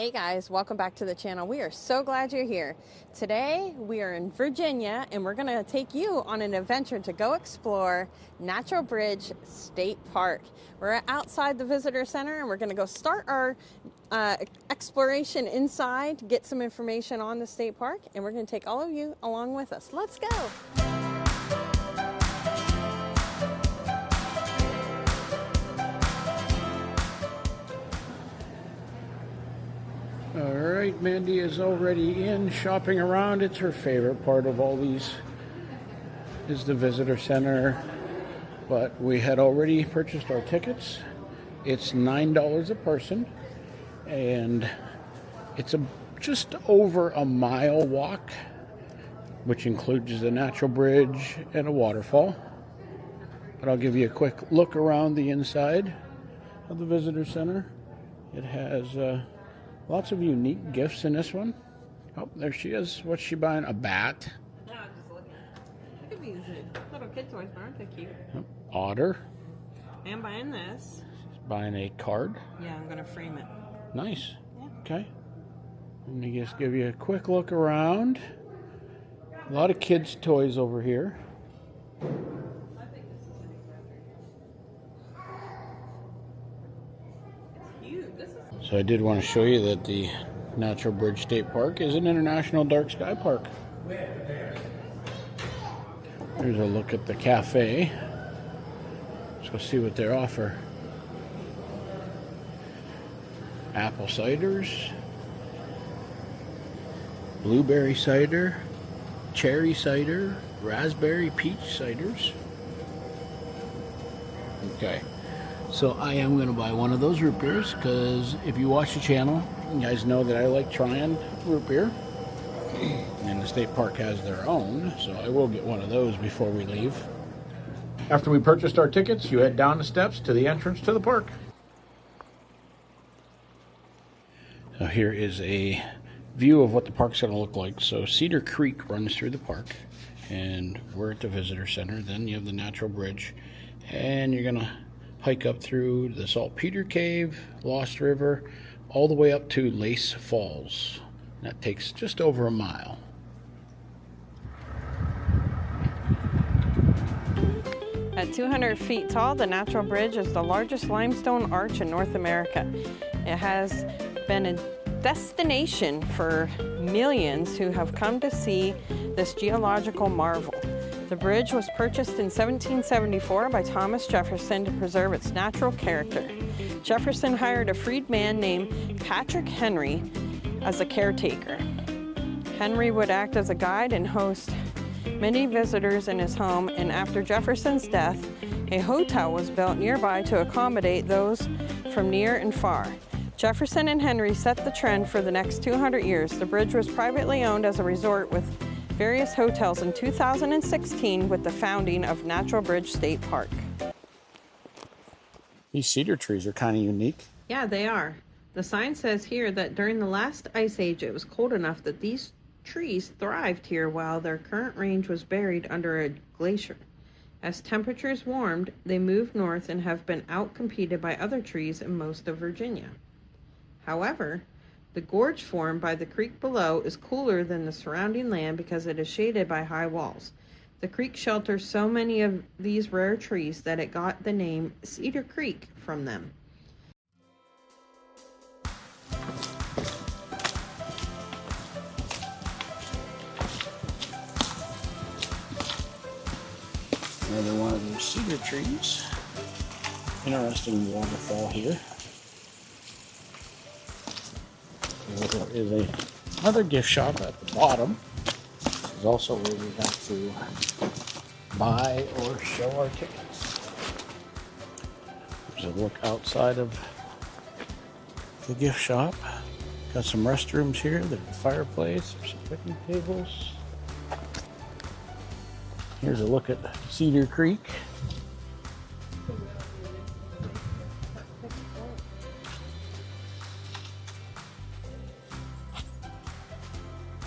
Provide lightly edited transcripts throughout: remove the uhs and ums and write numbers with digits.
Hey guys, welcome back to the channel. We are so glad you're here. Today we are in Virginia and we're going to take you on an adventure to go explore Natural Bridge State Park. We're outside the visitor center and we're going to go start our exploration inside, get some information on the state park, and we're going to take all of you along with us. Let's go. All right, Mandy is already in shopping around. It's her favorite part of all these is the visitor center. But we had already purchased our tickets. It's $9 a person, and it's just over a mile walk, which includes a natural bridge and a waterfall. But I'll give you a quick look around the inside of the visitor center. It has lots of unique gifts in this one. Oh, there she is. What's she buying? A bat. No, I'm just looking. Look at these little kid toys, aren't they cute? Oh, otter. I'm buying this. She's buying a card. Yeah, I'm going to frame it. Nice. Yeah. Okay. Let me just give you a quick look around. A lot of kids' toys over here. So I did want to show you that the Natural Bridge State Park is an international dark sky park. Here's a look at the cafe. Let's go see what they offer. Apple ciders, blueberry cider, cherry cider, raspberry peach ciders. Okay. So I am going to buy one of those root beers because if you watch the channel, you guys know that I like trying root beer. And the state park has their own, so I will get one of those before we leave. After we purchased our tickets, you head down the steps to the entrance to the park. So here is a view of what the park's going to look like. So Cedar Creek runs through the park, and we're at the visitor center. Then you have the Natural Bridge, and you're going to hike up through the Saltpeter Cave, Lost River, all the way up to Lace Falls. That takes just over a mile. At 200 feet tall, the Natural Bridge is the largest limestone arch in North America. It has been a destination for millions who have come to see this geological marvel. The bridge was purchased in 1774 by Thomas Jefferson to preserve its natural character. Jefferson hired a freedman named Patrick Henry as a caretaker. Henry would act as a guide and host many visitors in his home, and after Jefferson's death, a hotel was built nearby to accommodate those from near and far. Jefferson and Henry set the trend for the next 200 years. The bridge was privately owned as a resort with various hotels in 2016 with the founding of Natural Bridge State Park. These cedar trees are kind of unique. Yeah, they are. The sign says here that during the last ice age it was cold enough that these trees thrived here while their current range was buried under a glacier. As temperatures warmed, they moved north and have been outcompeted by other trees in most of Virginia. However, the gorge formed by the creek below is cooler than the surrounding land because it is shaded by high walls. The creek shelters so many of these rare trees that it got the name Cedar Creek from them. Another one of those cedar trees. Interesting waterfall here. There is another gift shop at the bottom. This is also where we have to buy or show our tickets. There's a look outside of the gift shop. Got some restrooms here. There's a fireplace. There's some picnic tables. Here's a look at Cedar Creek.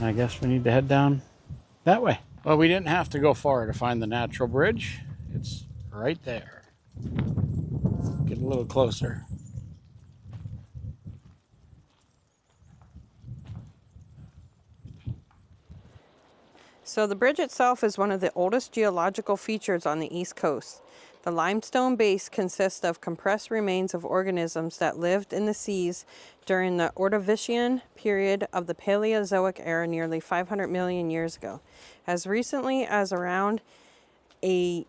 I guess we need to head down that way. Well, we didn't have to go far to find the Natural Bridge. It's right there. Get a little closer. So the bridge itself is one of the oldest geological features on the East Coast. The limestone base consists of compressed remains of organisms that lived in the seas during the Ordovician period of the Paleozoic era nearly 500 million years ago. As recently as around a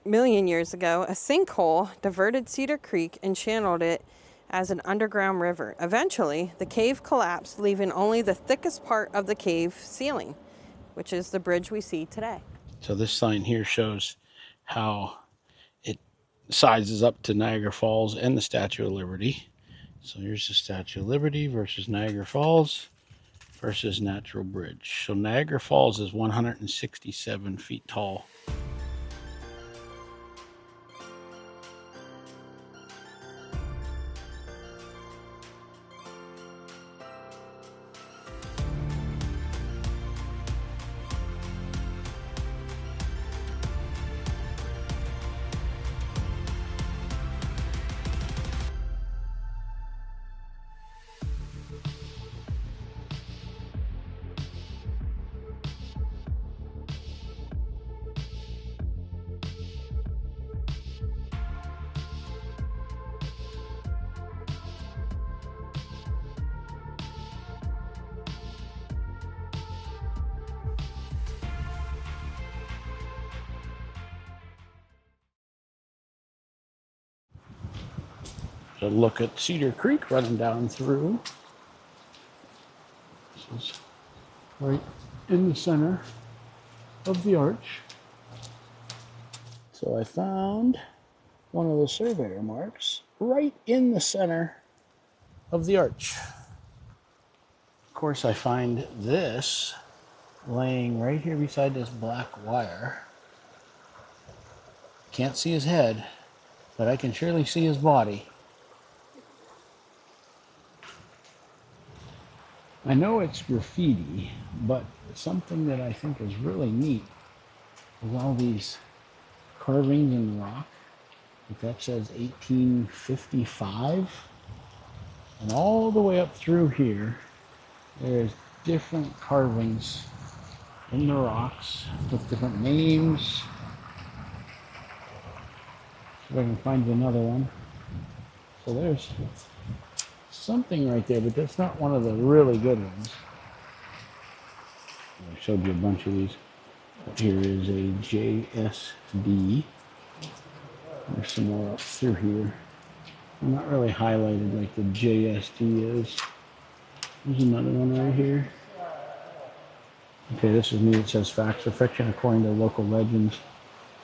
million years ago, a sinkhole diverted Cedar Creek and channeled it as an underground river. Eventually, the cave collapsed, leaving only the thickest part of the cave ceiling, which is the bridge we see today. So this sign here shows how it sizes up to Niagara Falls and the Statue of Liberty. So here's the Statue of Liberty versus Niagara Falls versus Natural Bridge. So Niagara Falls is 167 feet tall. So look at Cedar Creek running down through. This is right in the center of the arch. So I found one of the surveyor marks right in the center of the arch. Of course, I find this laying right here beside this black wire. Can't see his head, but I can surely see his body. I know it's graffiti, but something that I think is really neat is all these carvings in the rock. Like that says 1855. And all the way up through here, there's different carvings in the rocks with different names. See if I can find another one. So there's something right there, but that's not one of the really good ones. I showed you a bunch of these. But here is a JSD. There's some more up through here. They're not really highlighted like the JSD is. There's another one right here. Okay, this is neat. It says facts or fiction according to local legends.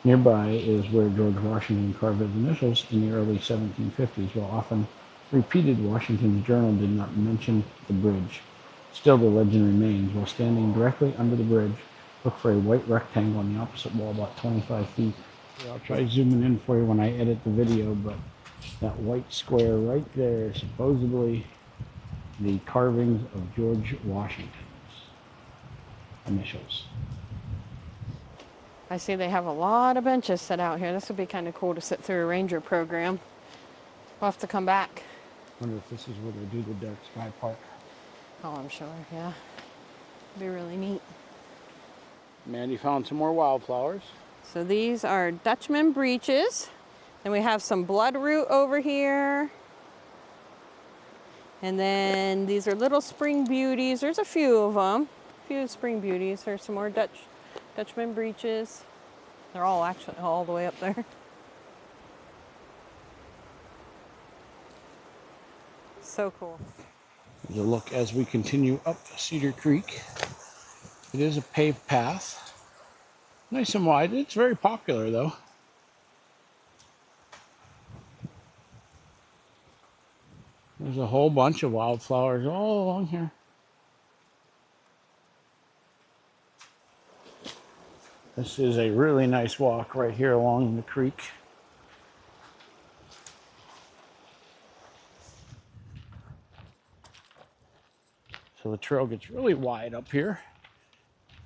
Nearby is where George Washington carved his initials in the early 1750s, while often repeated, Washington's journal did not mention the bridge. Still, the legend remains. While standing directly under the bridge, look for a white rectangle on the opposite wall about 25 feet. I'll try zooming in for you when I edit the video, but that white square right there is supposedly the carvings of George Washington's initials. I see they have a lot of benches set out here. This would be kind of cool to sit through a ranger program. We'll have to come back. I wonder if this is where they do the dark sky park. Oh, I'm sure, yeah. It'd be really neat. Mandy found some more wildflowers. So these are Dutchman breeches. Then we have some bloodroot over here. And then these are little spring beauties. There's a few of them. A few spring beauties. There's some more Dutchman breeches. They're all actually all the way up there. So cool. Here's a look as we continue up Cedar Creek. It is a paved path. Nice and wide. It's very popular though. There's a whole bunch of wildflowers all along here. This is a really nice walk right here along the creek. So the trail gets really wide up here.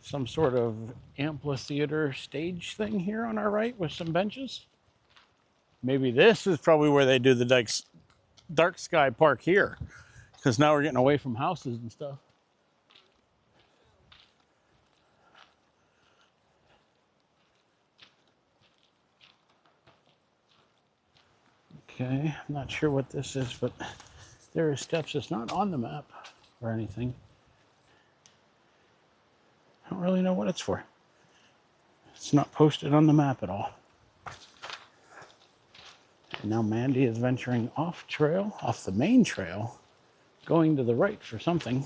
Some sort of amphitheater stage thing here on our right with some benches. Maybe this is probably where they do the dark sky park here, because now we're getting away from houses and stuff. Okay, I'm not sure what this is, but there are steps. It's not on the map or anything. I don't really know what it's for. It's not posted on the map at all. And now Mandy is venturing off the main trail, going to the right for something.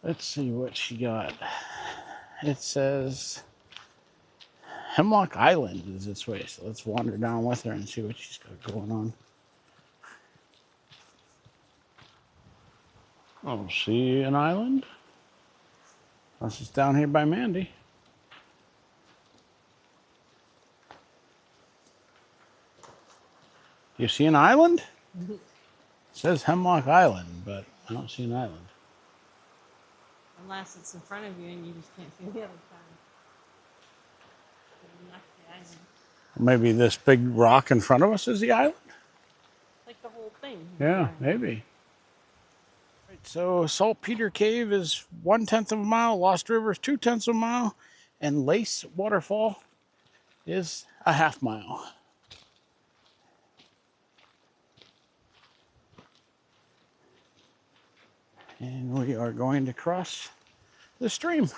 Let's see what she got. It says Hemlock Island is this way, so let's wander down with her and see what she's got going on. Oh, see an island? Unless it's down here by Mandy. You see an island? It says Hemlock Island, but I don't see an island. Unless it's in front of you and you just can't see the other side. Maybe this big rock in front of us is the island? Like the whole thing. Yeah, maybe. Right, so Saltpeter Cave is 1/10 of a mile, Lost River is 2/10 of a mile, and Lace Waterfall is a half mile. And we are going to cross the stream.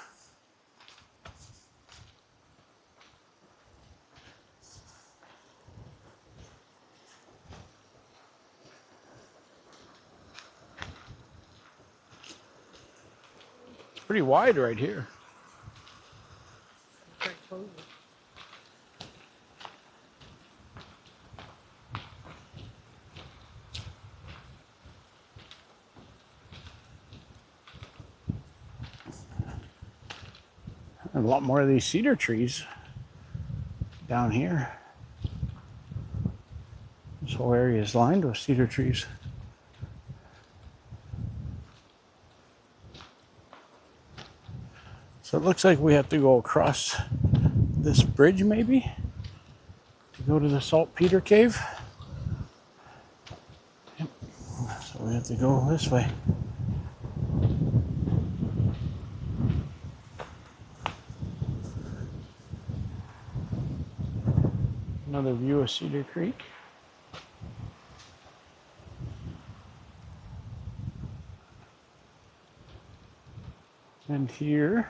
It's pretty wide right here. A lot more of these cedar trees down here. This whole area is lined with cedar trees. So it looks like we have to go across this bridge maybe to go to the Saltpeter Cave. Yep. So we have to go this way. Another view of Cedar Creek. And here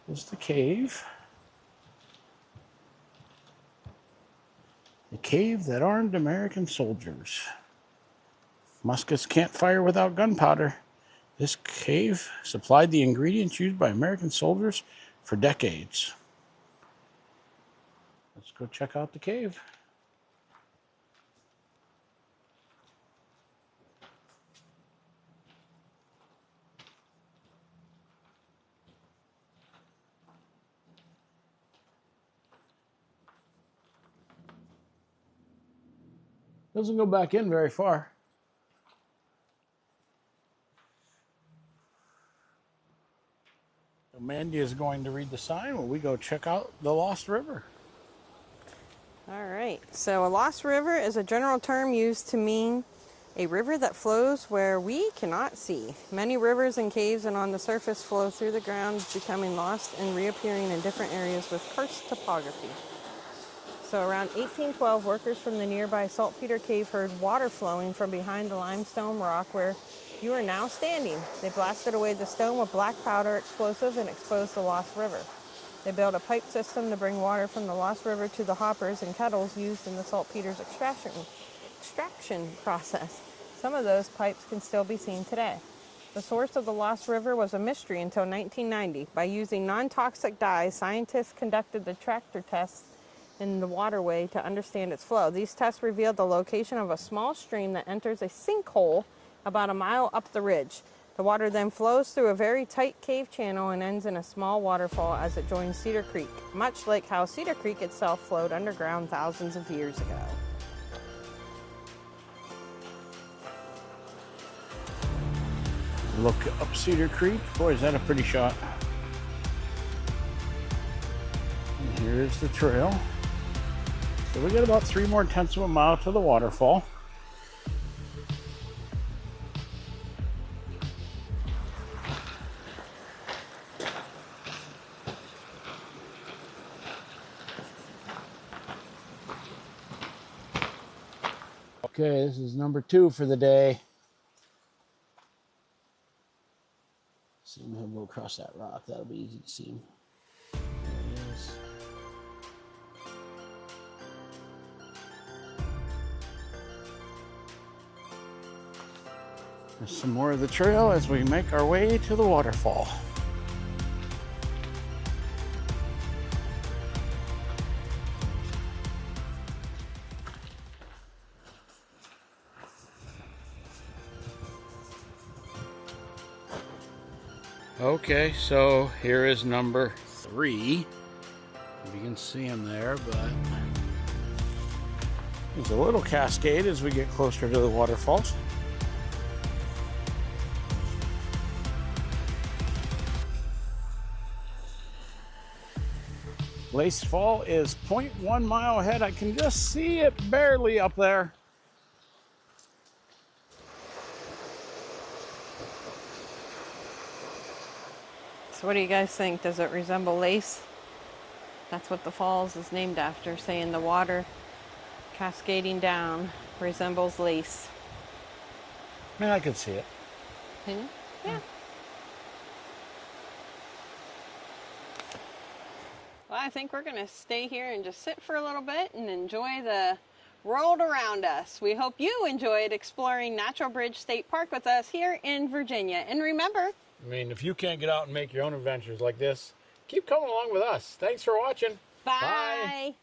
is the cave. The cave that armed American soldiers. Muskets can't fire without gunpowder. This cave supplied the ingredients used by American soldiers for decades. Let's go check out the cave. Doesn't go back in very far. So Mandy is going to read the sign while we go check out the Lost River. All right, so a lost river is a general term used to mean a river that flows where we cannot see. Many rivers and caves and on the surface flow through the ground, becoming lost and reappearing in different areas with karst topography. So around 1812, workers from the nearby Saltpeter Cave heard water flowing from behind the limestone rock where you are now standing. They blasted away the stone with black powder explosive and exposed the Lost River. They built a pipe system to bring water from the Lost River to the hoppers and kettles used in the saltpeter's extraction process. Some of those pipes can still be seen today. The source of the Lost River was a mystery until 1990. By using non-toxic dyes, scientists conducted the tractor tests in the waterway to understand its flow. These tests revealed the location of a small stream that enters a sinkhole about a mile up the ridge. The water then flows through a very tight cave channel and ends in a small waterfall as it joins Cedar Creek, much like how Cedar Creek itself flowed underground thousands of years ago. Look up Cedar Creek. Boy, is that a pretty shot. And here's the trail. So we got about 3 more tenths of a mile to the waterfall. Okay, this is number 2 for the day. See him, he'll go across that rock. That'll be easy to see him. There he is. There's some more of the trail as we make our way to the waterfall. Okay, so here is number 3. You can see him there, but there's a little cascade as we get closer to the waterfalls. Lace Fall is 0.1 mile ahead. I can just see it barely up there. So what do you guys think? Does it resemble lace? That's what the falls is named after, saying the water cascading down resembles lace. I mean, I could see it. Can you? Yeah. Well, I think we're going to stay here and just sit for a little bit and enjoy the world around us. We hope you enjoyed exploring Natural Bridge State Park with us here in Virginia. And remember, I mean, if you can't get out and make your own adventures like this, keep coming along with us. Thanks for watching. bye.